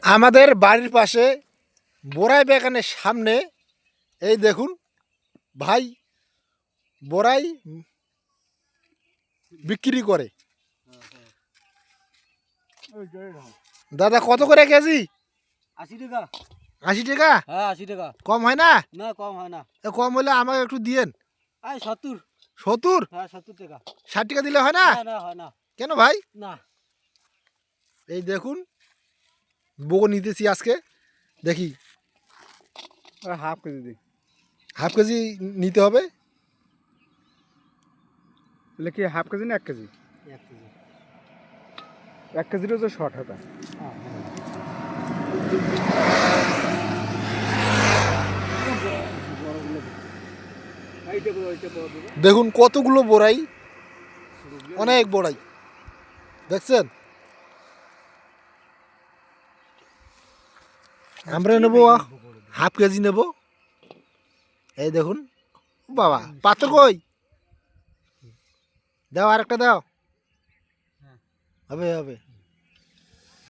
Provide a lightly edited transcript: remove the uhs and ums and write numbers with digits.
আমাদের বাড়ির পাশে বড়াই বাগানের সামনে এই দেখুন ভাই বড়াই বিক্রি করে। দাদা কত করে কেজি? 80 টাকা। 80 টাকা? হ্যাঁ 80 টাকা। কম হয় না? না কম হয় না। কম হলে আমাকে একটু দিয়েন। 70। 70? হ্যাঁ 70 টাকা। 60 টাকা দিলে হয় না? না না হয় না। কেন ভাই? না। এই দেখুন বগো নিতেছি আজকে, দেখি হাফ কেজি দিই। হাফ কেজি নিতে হবে। তাহলে কি হাফ কেজি না 1 কেজি? 1 কেজি। 1 কেজিরও তো শর্ট হবে। দেখুন কতগুলো বড়াই, অনেক বড়াই দেখছেন। আমরা নেব হাফ কেজি নেব। এই দেখুন বাবা পাত্র কই দাও, আর একটা দাও। হবে হবে।